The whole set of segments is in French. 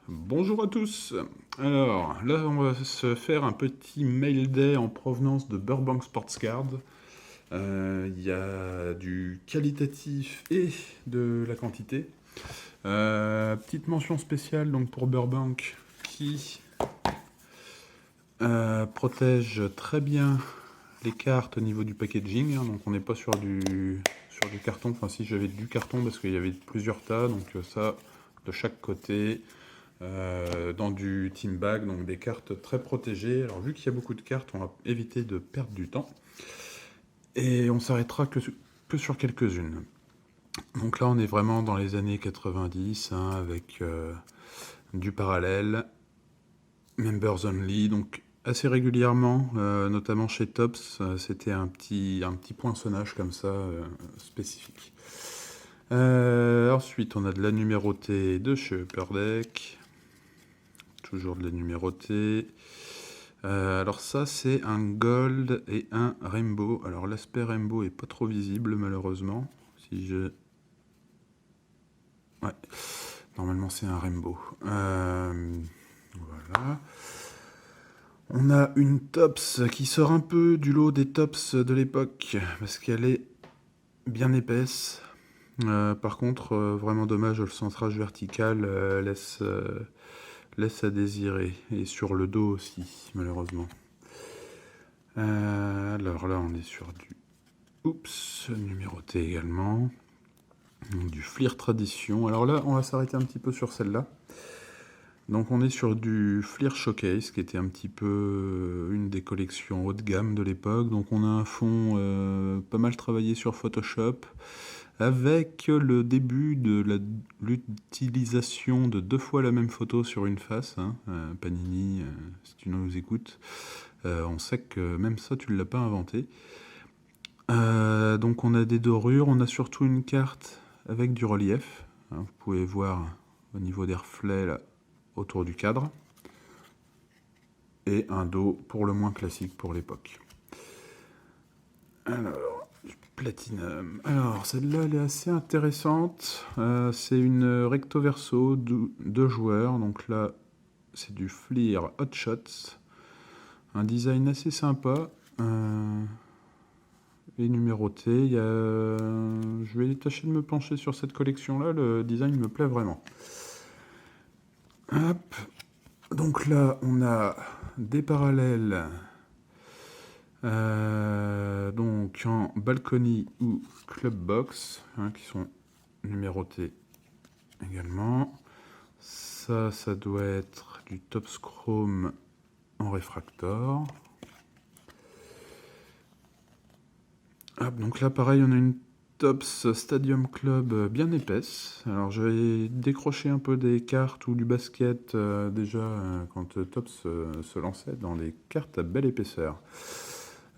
Bonjour à tous. Alors là, on va se faire un petit mail day en provenance de Burbank Sports Card. Il y a du qualitatif et de la quantité. Petite mention spéciale donc pour Burbank qui protège très bien les cartes au niveau du packaging, hein. Donc on n'est pas sur du carton. Enfin si, j'avais du carton parce qu'il y avait plusieurs tas, donc ça de chaque côté. Dans du team bag, donc des cartes très protégées. Alors vu qu'il y a beaucoup de cartes, on va éviter de perdre du temps. Et on s'arrêtera que sur quelques-unes. Donc là, on est vraiment dans les années 90, hein, avec du parallèle, members only, donc assez régulièrement, notamment chez Tops, c'était un petit poinçonnage comme ça, spécifique. Ensuite, on a de la numérotée de chez Upper Deck. Toujours de la numérotée. Alors ça, c'est un gold et un rainbow. Alors l'aspect rainbow est pas trop visible, malheureusement. Si je... Ouais, normalement c'est un rainbow. Voilà. On a une tops qui sort un peu du lot des tops de l'époque, parce qu'elle est bien épaisse. Par contre, vraiment dommage, le centrage vertical laisse à désirer. Et sur le dos aussi, malheureusement. Alors là, on est sur du... Oups, numéroté également. Donc, du Fleer Tradition. Alors là, on va s'arrêter un petit peu sur celle-là. Donc on est sur du Fleer Showcase, qui était un petit peu une des collections haut de gamme de l'époque. Donc on a un fond pas mal travaillé sur Photoshop, avec le début de l'utilisation de 2 fois la même photo sur une face, hein. Panini, si tu nous écoutes, on sait que même ça, tu ne l'as pas inventé. Donc on a des dorures, on a surtout une carte avec du relief, hein. Vous pouvez voir au niveau des reflets là, autour du cadre. Et un dos pour le moins classique pour l'époque. Alors, Platinum. Alors, celle-là, elle est assez intéressante. C'est une recto verso, 2 joueurs. Donc là, c'est du Fleer Hot Shots. Un design assez sympa. Et numéroté. Je vais tâcher de me pencher sur cette collection-là. Le design me plaît vraiment. Hop. Donc là, on a des parallèles. Donc en balcony ou club box, hein, qui sont numérotés également. Ça doit être du Tops Chrome en réfractor. Hop, donc là pareil, on a une Tops Stadium Club bien épaisse. Alors je vais décrocher un peu des cartes ou du basket déjà quand Tops se lançait dans des cartes à belle épaisseur.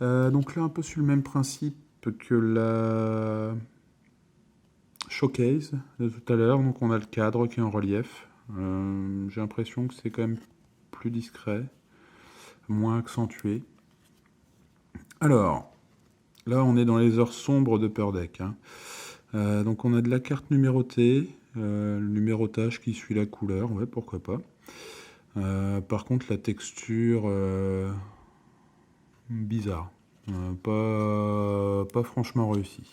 Donc là, un peu sur le même principe que la Showcase de tout à l'heure. Donc on a le cadre qui est en relief. J'ai l'impression que c'est quand même plus discret, moins accentué. Alors, là on est dans les heures sombres de Upper Deck, hein. Donc on a de la carte numérotée, le numérotage qui suit la couleur, ouais, pourquoi pas. Par contre, la texture, bizarre. Pas franchement réussi.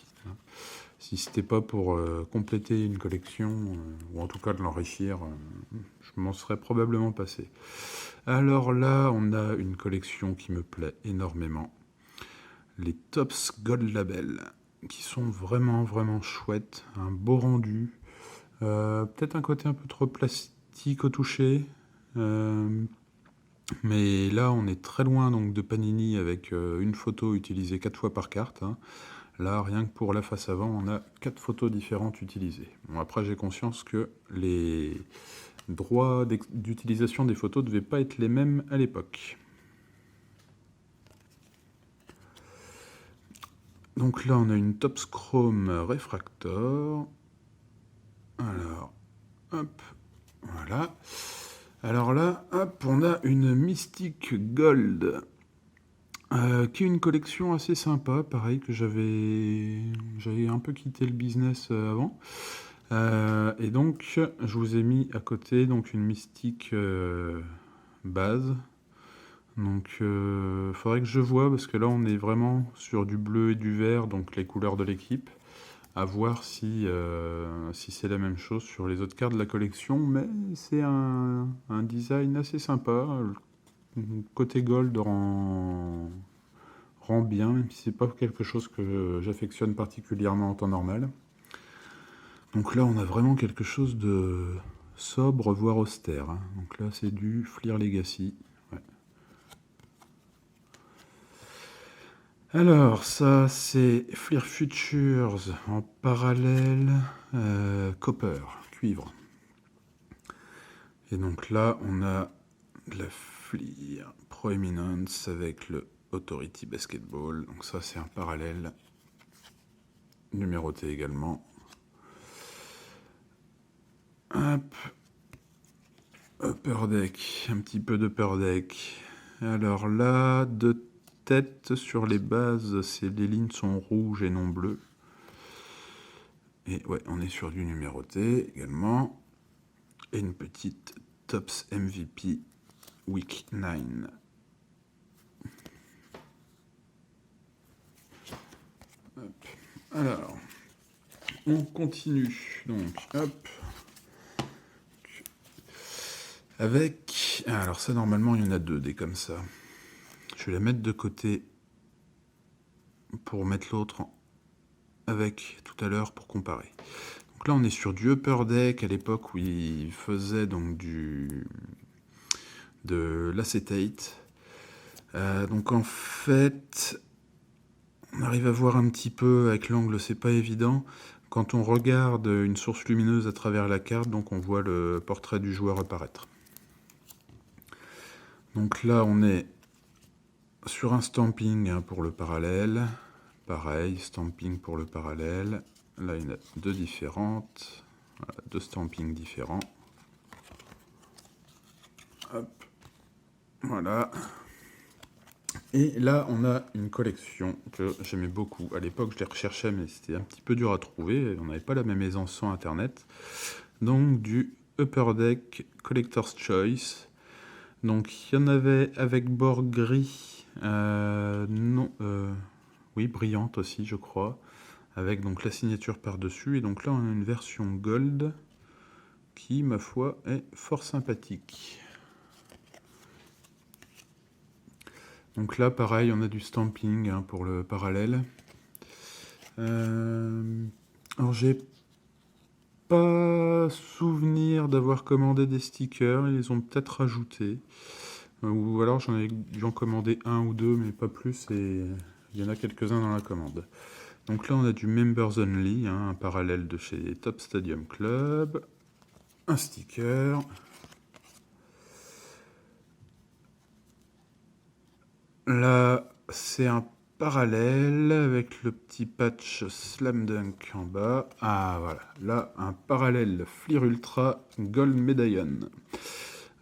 Si c'était pas pour compléter une collection, ou en tout cas de l'enrichir, je m'en serais probablement passé. Alors là, on a une collection qui me plaît énormément. Les Tops Gold Label, qui sont vraiment, vraiment chouettes. Un beau rendu. Peut-être un côté un peu trop plastique au toucher. Mais là, on est très loin donc de Panini avec une photo utilisée 4 fois par carte, hein. Là, rien que pour la face avant, on a 4 photos différentes utilisées. Bon, après, j'ai conscience que les droits d'utilisation des photos ne devaient pas être les mêmes à l'époque. Donc là, on a une Tops Chrome Refractor. Alors, hop, voilà. Alors là, hop, on a une Mystic Gold, qui est une collection assez sympa, pareil que j'avais un peu quitté le business avant. Et donc, je vous ai mis à côté donc une mystique base. Donc, faudrait que je vois, parce que là, on est vraiment sur du bleu et du vert, donc les couleurs de l'équipe. À voir si c'est la même chose sur les autres cartes de la collection, mais c'est un design assez sympa. Le côté gold rend bien, même si c'est pas quelque chose que j'affectionne particulièrement en temps normal. Donc là, on a vraiment quelque chose de sobre, voire austère, hein. Donc là, c'est du Fleer Legacy. Ouais. Alors, ça, c'est Fleer Futures en parallèle, copper, cuivre. Et donc là, on a de la Fleer Proeminence avec le Authority Basketball. Donc ça, c'est un parallèle numéroté également. Hop. Upper Deck, un petit peu d'Upper Deck. Alors là, de tête sur les bases, les lignes sont rouges et non bleues. Et ouais, on est sur du numéroté également. Et une petite Tops MVP Week 9. Hop. Alors, on continue. Donc, hop. Avec... Alors ça, normalement, il y en a deux, des comme ça. Je vais la mettre de côté pour mettre l'autre avec tout à l'heure pour comparer. Donc là, on est sur du Upper Deck à l'époque où il faisait donc de l'acétate. Donc en fait, on arrive à voir un petit peu avec l'angle, c'est pas évident. Quand on regarde une source lumineuse à travers la carte, donc on voit le portrait du joueur apparaître. Donc là, on est sur un stamping hein, pour le parallèle. Pareil, stamping pour le parallèle. Là, il y en a deux différentes. Voilà, deux stampings différents. Hop. Voilà. Et là, on a une collection que j'aimais beaucoup. À l'époque, je les recherchais, mais c'était un petit peu dur à trouver. On n'avait pas la même aisance sans Internet. Donc, du Upper Deck Collector's Choice. Donc, il y en avait avec bord gris. Oui, brillante aussi, je crois. Avec donc la signature par-dessus. Et donc là, on a une version gold qui, ma foi, est fort sympathique. Donc là, pareil, on a du stamping hein, pour le parallèle. Alors, j'ai pas souvenir d'avoir commandé des stickers. Ils les ont peut-être rajoutés. Ou alors, j'en commandé un ou deux, mais pas plus. Et il y en a quelques-uns dans la commande. Donc là, on a du Members Only, hein, un parallèle de chez Top Stadium Club. Un sticker. Là, c'est un parallèle avec le petit patch Slam Dunk en bas. Ah, voilà. Là, un parallèle Fleer Ultra Gold Medallion.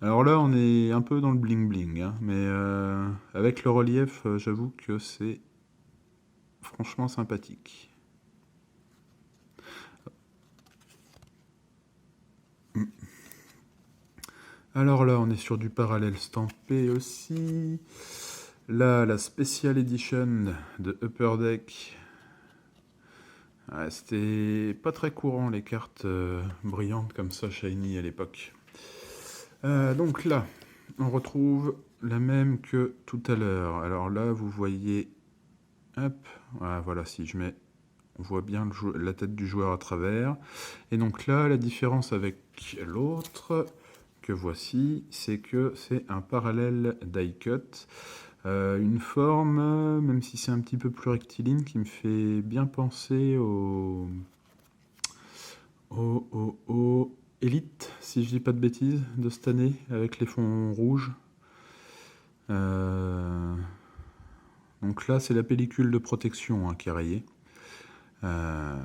Alors là, on est un peu dans le bling-bling, hein, mais avec le relief, j'avoue que c'est franchement sympathique. Alors là, on est sur du parallèle stampé aussi. Là, la Special Edition de Upper Deck. Ouais, c'était pas très courant les cartes brillantes comme ça, shiny à l'époque. Donc là, on retrouve la même que tout à l'heure. Alors là, vous voyez, hop, voilà, si je mets, on voit bien la tête du joueur à travers. Et donc là, la différence avec l'autre que voici, c'est que c'est un parallèle die cut. Une forme, même si c'est un petit peu plus rectiligne, qui me fait bien penser au Elite, si je dis pas de bêtises, de cette année, avec les fonds rouges. Donc là, c'est la pellicule de protection hein, qui est rayée. Voilà,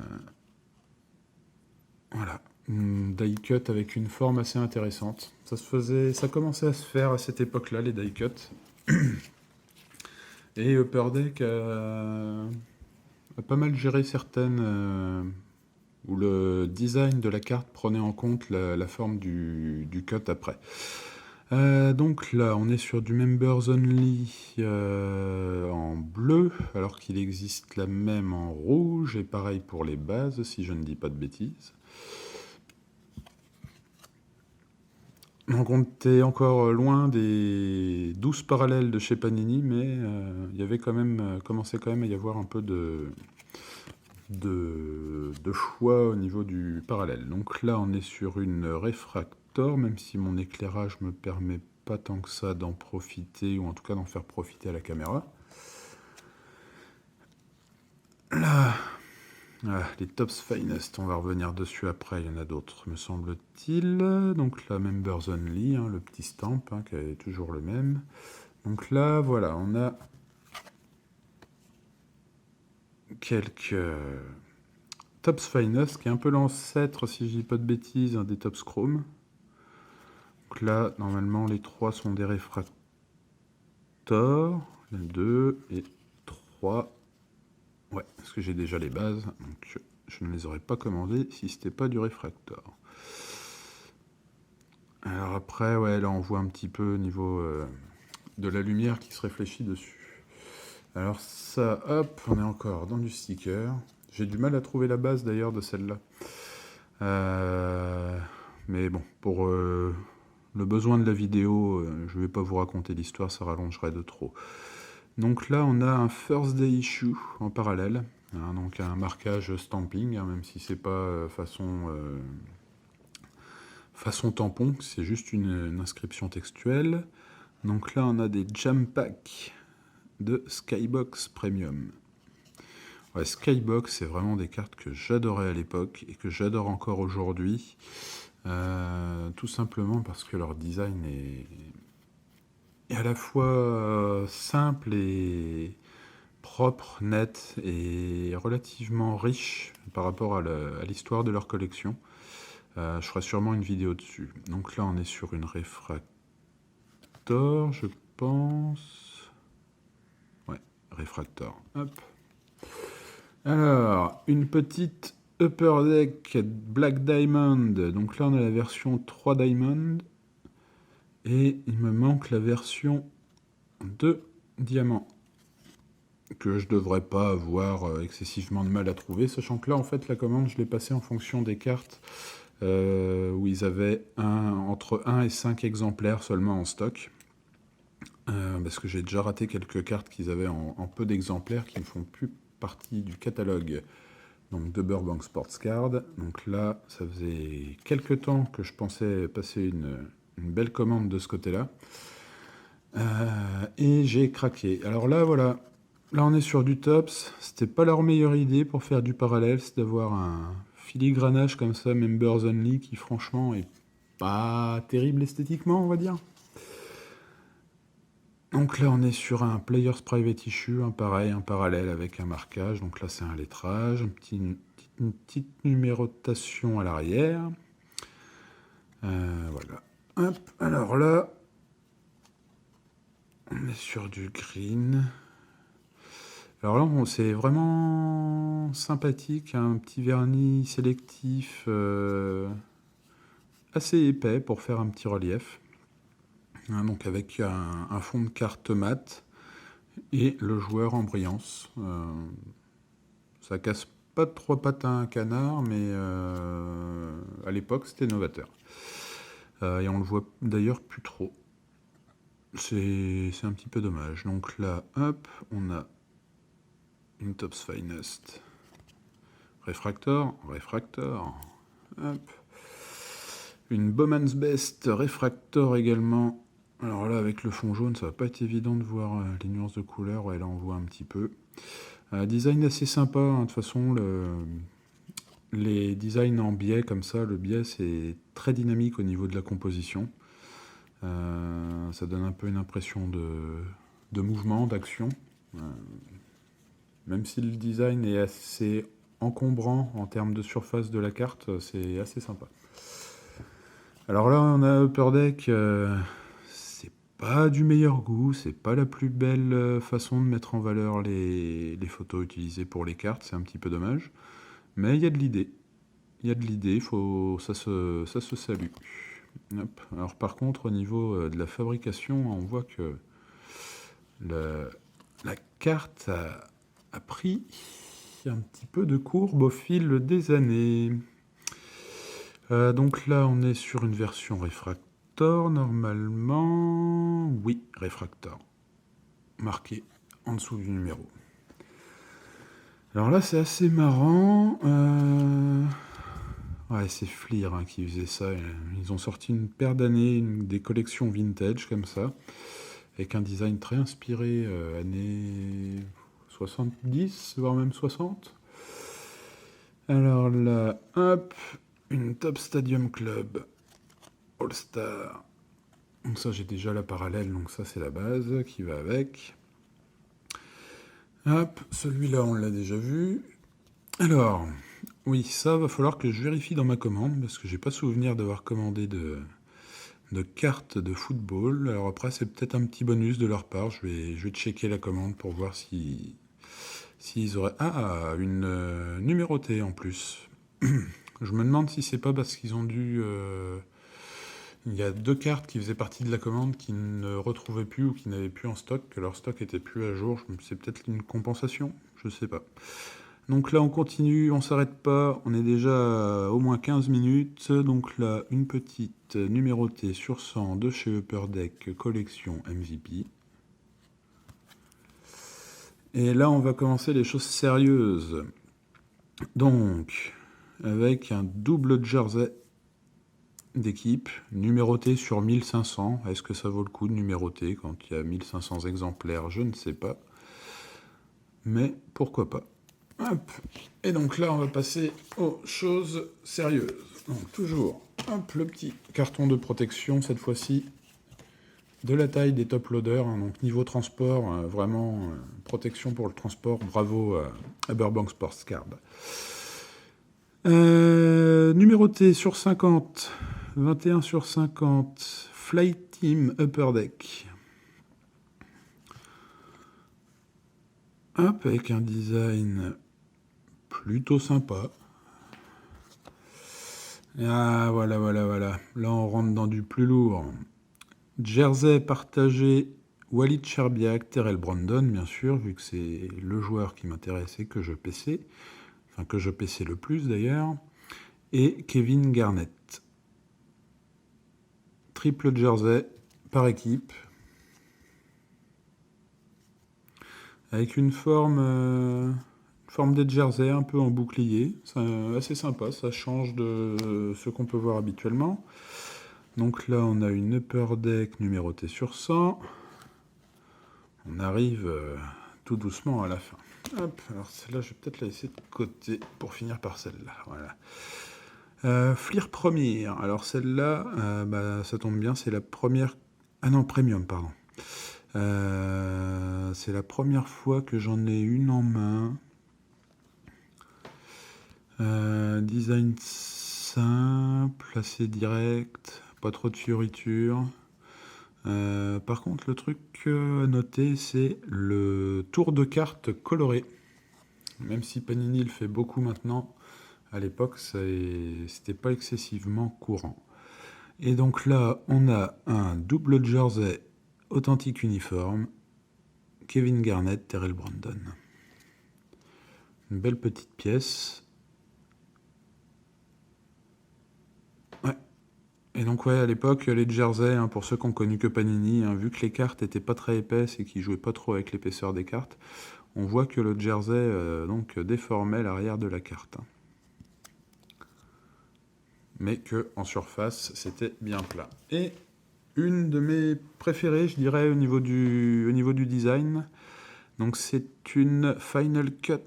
une die cut avec une forme assez intéressante. Ça commençait à se faire à cette époque-là, les die cuts. Et Upper Deck a pas mal géré certaines où le design de la carte prenait en compte la forme du cut après. Donc là, on est sur du Members Only en bleu, alors qu'il existe la même en rouge, et pareil pour les bases, si je ne dis pas de bêtises. Donc on était encore loin des 12 parallèles de chez Panini, mais il y avait quand même, commençait quand même à y avoir un peu de choix au niveau du parallèle. Donc là, on est sur une réfractor, même si mon éclairage me permet pas tant que ça d'en profiter, ou en tout cas d'en faire profiter à la caméra. Là, les Topps Finest, on va revenir dessus après, il y en a d'autres, me semble-t-il. Donc là, Members Only, le petit stamp, qui est toujours le même. Donc là, voilà, on a quelques Topps Finest, qui est un peu l'ancêtre, si je dis pas de bêtises, des Topps Chrome. Donc là, normalement, les 3 sont des réfractors. 2 et 3. Ouais, parce que j'ai déjà les bases, donc je ne les aurais pas commandés si c'était pas du réfractor. Alors après, ouais, là on voit un petit peu au niveau de la lumière qui se réfléchit dessus. Alors ça, hop, on est encore dans du sticker. J'ai du mal à trouver la base d'ailleurs de celle-là. Mais bon, pour le besoin de la vidéo, je ne vais pas vous raconter l'histoire, ça rallongerait de trop. Donc là, on a un First Day Issue en parallèle, donc un marquage stamping, même si c'est pas façon tampon, c'est juste une inscription textuelle. Donc là, on a des Jam Pack de Skybox Premium. Ouais, Skybox, c'est vraiment des cartes que j'adorais à l'époque et que j'adore encore aujourd'hui. Tout simplement parce que leur design est à la fois simple et propre, net et relativement riche par rapport à l'histoire de leur collection. Je ferai sûrement une vidéo dessus. Donc là, on est sur une réfractor, je pense. Ouais, réfractor. Hop. Alors, une petite Upper Deck Black Diamond. Donc là, on a la version 3 Diamond. Et il me manque la version 2 Diamant, que je devrais pas avoir excessivement de mal à trouver, sachant que là, en fait, la commande, je l'ai passée en fonction des cartes où ils avaient entre 1 et 5 exemplaires seulement en stock. Parce que j'ai déjà raté quelques cartes qu'ils avaient en peu d'exemplaires qui ne font plus partie du catalogue donc de Burbank Sports Card. Donc là, ça faisait quelques temps que je pensais passer une belle commande de ce côté-là. Et j'ai craqué. Alors là, voilà. Là, on est sur du Topps. C'était pas leur meilleure idée pour faire du parallèle, c'est d'avoir un filigranage comme ça, Members Only, qui franchement est pas terrible esthétiquement, on va dire. Donc là, on est sur un Player's Private Issue, un pareil, un parallèle avec un marquage. Donc là, c'est un lettrage, une petite numérotation à l'arrière. Voilà. Hop, alors là, on est sur du green. Alors là, c'est vraiment sympathique, un petit vernis sélectif assez épais pour faire un petit relief. Donc avec un fond de carte mat et le joueur en brillance. Ça casse pas de 3 pattes à un canard, mais à l'époque c'était novateur. Et on le voit d'ailleurs plus trop. C'est un petit peu dommage. Donc là, hop, on a une Topps Finest. Réfractor. Hop. Une Bowman's Best Réfractor également. Alors là, avec le fond jaune, ça va pas être évident de voir les nuances de couleur. Ouais, là, on voit un petit peu. Design assez sympa. De toute façon, les designs en biais comme ça, le biais, c'est très dynamique au niveau de la composition. Ça donne un peu une impression de mouvement, d'action. Même si le design est assez encombrant en termes de surface de la carte, c'est assez sympa. Alors là, on a Upper Deck, c'est pas du meilleur goût, c'est pas la plus belle façon de mettre en valeur les photos utilisées pour les cartes, c'est un petit peu dommage, mais il y a de l'idée. il y a de l'idée, ça se salue. Hop. Alors par contre, au niveau de la fabrication, on voit que la carte a pris un petit peu de courbe au fil des années. Donc là, on est sur une version Refractor, normalement. Oui, Refractor. Marqué en dessous du numéro. Alors là, c'est assez marrant. Ouais, c'est Fleer hein, qui faisait ça. Ils ont sorti une paire d'années, des collections vintage comme ça, avec un design très inspiré années 70, voire même 60. Alors là, hop, une Top Stadium Club All-Star. Donc ça, j'ai déjà la parallèle, donc ça, c'est la base qui va avec. Hop, celui-là, on l'a déjà vu. Alors, oui, ça, va falloir que je vérifie dans ma commande, parce que j'ai pas souvenir d'avoir commandé de cartes de football. Alors après, c'est peut-être un petit bonus de leur part. Je vais checker la commande pour voir s'ils auraient... Ah, une numérotée en plus. Je me demande si c'est pas parce qu'ils ont dû... Il y a 2 cartes qui faisaient partie de la commande qui ne retrouvaient plus ou qui n'avaient plus en stock, que leur stock était plus à jour. C'est peut-être une compensation, je sais pas. Donc là, on continue, on s'arrête pas. On est déjà à au moins 15 minutes. Donc là, une petite numérotée sur 100 de chez Upper Deck, collection MVP. Et là, on va commencer les choses sérieuses. Donc, avec un double jersey d'équipe, numéroté sur 1500. Est-ce que ça vaut le coup de numéroter quand il y a 1500 exemplaires? Je ne sais pas. Mais pourquoi pas. Hop. Et donc là, on va passer aux choses sérieuses. Donc toujours, hop, le petit carton de protection, cette fois-ci, de la taille des top loaders. Hein, donc niveau transport, vraiment, protection pour le transport. Bravo à Burbank Sports Card. Numéroté sur 50, 21 sur 50, Flight Team Upper Deck. Hop, avec un design plutôt sympa. Ah, voilà. Là, on rentre dans du plus lourd. Jersey partagé, Walid Cherbiak, Terrell Brandon, bien sûr, vu que c'est le joueur qui m'intéresse et que je PC. Enfin, que je PC le plus, d'ailleurs. Et Kevin Garnett. Triple jersey par équipe. Avec une forme des jerseys un peu en bouclier. C'est assez sympa, ça change de ce qu'on peut voir habituellement. Donc là, on a une Upper Deck numérotée sur 100. On arrive tout doucement à la fin. Hop, alors celle-là, je vais peut-être la laisser de côté pour finir par celle-là. Voilà. Fleer première. Alors celle-là, ça tombe bien, c'est la première... Ah non, Premium, pardon. C'est la première fois que j'en ai une en main. Design simple, assez direct, pas trop de fioritures. Par contre, le truc à noter, c'est le tour de carte coloré. Même si Panini le fait beaucoup maintenant, à l'époque, c'était pas excessivement courant. Et donc là, on a un double jersey authentique uniforme, Kevin Garnett, Terrell Brandon. Une belle petite pièce. Ouais. Et donc ouais, à l'époque, les jerseys, hein, pour ceux qui ont connu que Panini, hein, vu que les cartes étaient pas très épaisses et qu'ils jouaient pas trop avec l'épaisseur des cartes, on voit que le jersey donc déformait l'arrière de la carte. Mais que en surface, c'était bien plat. Et une de mes préférées, je dirais, au niveau du design. Donc c'est une Final Cut,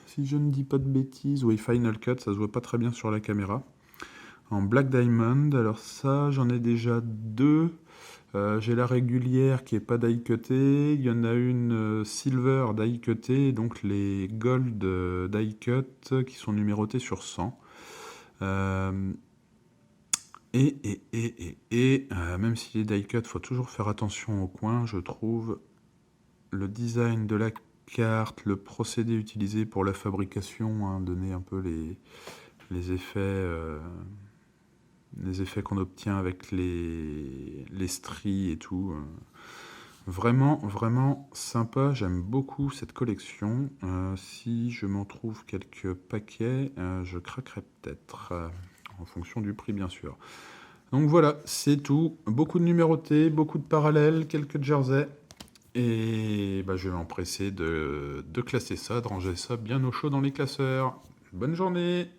si je ne dis pas de bêtises. Oui, Final Cut, ça se voit pas très bien sur la caméra. En Black Diamond, alors ça, j'en ai déjà 2. J'ai la régulière qui est pas die-cutée. Il y en a une Silver die-cutée, donc les Gold die-cut qui sont numérotées sur 100. Même si les die-cut, il faut toujours faire attention au coin, je trouve. Le design de la carte, le procédé utilisé pour la fabrication, hein, donner un peu les effets qu'on obtient avec les stries et tout. Vraiment, vraiment sympa. J'aime beaucoup cette collection. Si je m'en trouve quelques paquets, je craquerai peut-être, en fonction du prix, bien sûr. Donc voilà, c'est tout. Beaucoup de numérotés, beaucoup de parallèles, quelques jerseys. Et bah, je vais m'empresser de classer ça, de ranger ça bien au chaud dans les classeurs. Bonne journée!